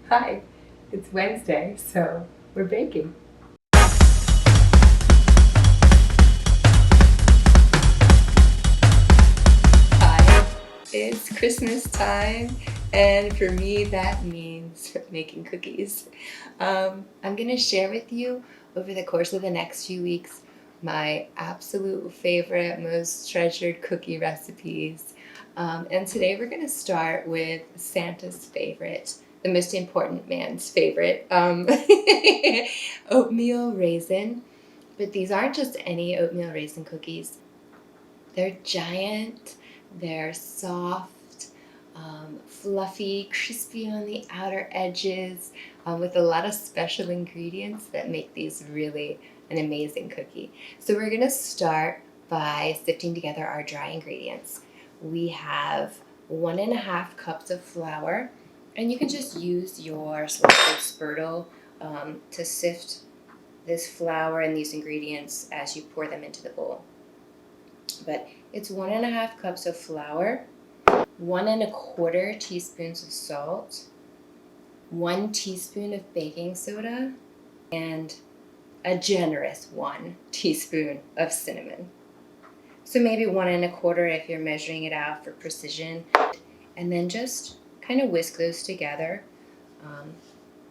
Hi, it's Wednesday, so we're baking. Hi, it's Christmas time, and for me, that means making cookies. I'm gonna share with you over the course of the next few weeks my absolute favorite, most treasured cookie recipes. And today we're gonna start with Santa's favorite, the most important man's favorite, oatmeal raisin. But these aren't just any oatmeal raisin cookies. They're giant, they're soft, fluffy, crispy on the outer edges, with a lot of special ingredients that make these really an amazing cookie. So we're gonna start by sifting together our dry ingredients. We have 1.5 cups of flour, and you can just use your selected spurtle to sift this flour and these ingredients as you pour them into the bowl. But it's 1.5 cups of flour, 1.25 teaspoons of salt, 1 teaspoon of baking soda, and a generous 1 teaspoon of cinnamon. So maybe 1.25 if you're measuring it out for precision. And then just kind of whisk those together.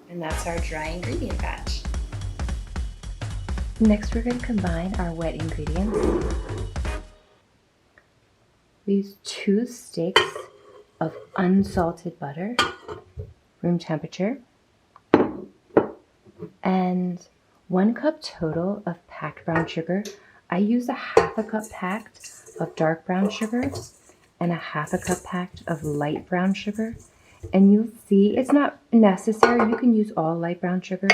And that's our dry ingredient batch. Next, we're going to combine our wet ingredients. We use 2 sticks of unsalted butter, room temperature, and 1 cup total of packed brown sugar. I use a 1/2 cup packed of dark brown sugar and a 1/2 cup packed of light brown sugar. And you'll see it's not necessary. You can use all light brown sugar,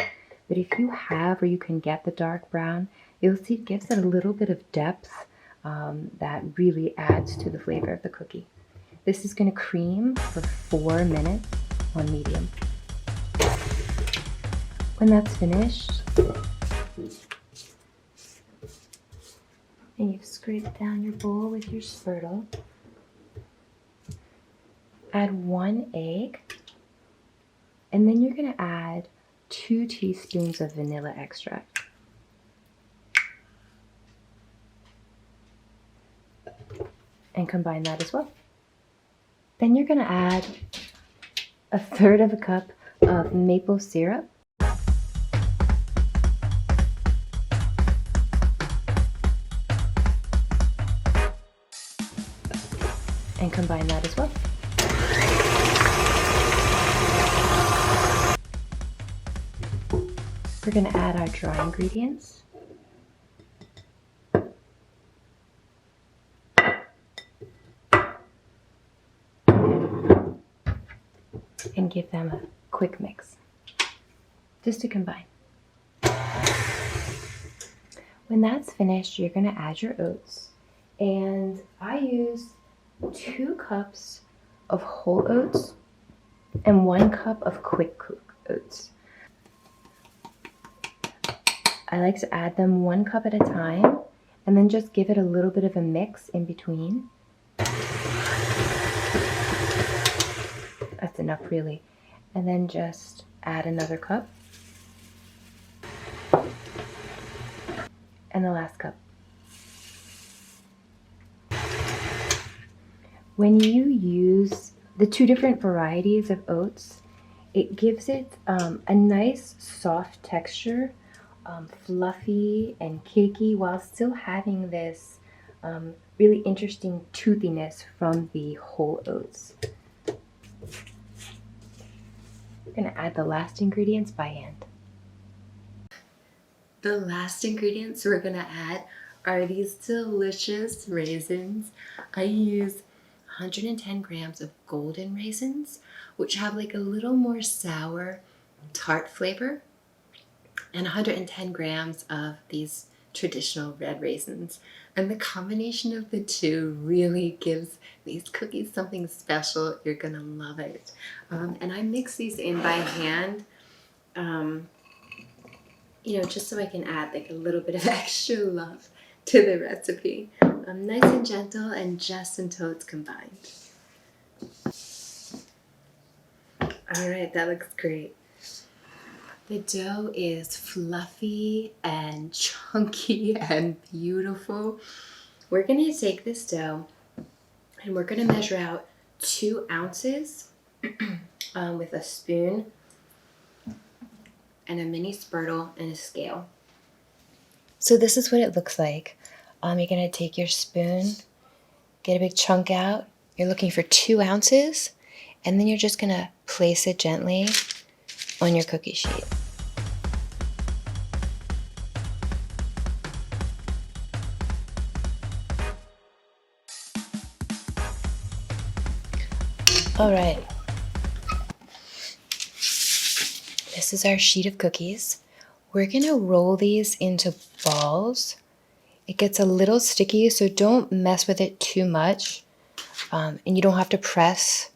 but if you have or you can get the dark brown, you'll see it gives it a little bit of depth that really adds to the flavor of the cookie. This is going to cream for 4 minutes on medium. When that's finished, and you've scraped down your bowl with your spurtle, add 1 egg, and then you're going to add 2 teaspoons of vanilla extract. And combine that as well. Then you're going to add 1/3 cup of maple syrup, and combine that as well. We're going to add our dry ingredients. And give them a quick mix, just to combine. When that's finished, you're going to add your oats. And I use 2 cups of whole oats and 1 cup of quick cook oats. I like to add them 1 cup at a time and then just give it a little bit of a mix in between. That's enough, really. And then just add another cup. And the last cup. When you use the 2 different varieties of oats, it gives it a nice soft texture, fluffy and cakey, while still having this really interesting toothiness from the whole oats. We're going to add the last ingredients by hand. The last ingredients we're going to add are these delicious raisins. I use 110 grams of golden raisins, which have like a little more sour, tart flavor, and 110 grams of these traditional red raisins. And the combination of the two really gives these cookies something special. You're gonna love it. And I mix these in by hand, just so I can add like a little bit of extra love to the recipe. Nice and gentle, and just until it's combined. All right, that looks great. The dough is fluffy and chunky and beautiful. We're gonna take this dough and we're gonna measure out 2 ounces with a spoon and a mini spurtle and a scale. So this is what it looks like. You're gonna take your spoon, get a big chunk out. You're looking for 2 ounces, and then you're just gonna place it gently on your cookie sheet. All right. This is our sheet of cookies. We're gonna roll these into balls. It gets a little sticky, so don't mess with it too much. And you don't have to press.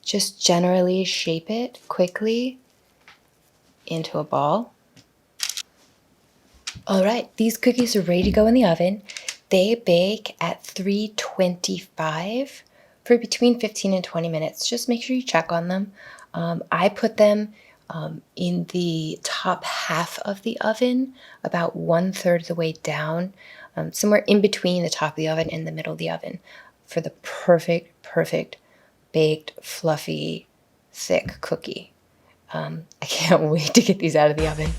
Just generally shape it quickly into a ball. All right, these cookies are ready to go in the oven. They bake at 325 for between 15 and 20 minutes. Just make sure you check on them. I put them in the top half of the oven, about 1/3 of the way down, somewhere in between the top of the oven and the middle of the oven for the perfect baked, fluffy, thick cookie. I can't wait to get these out of the oven.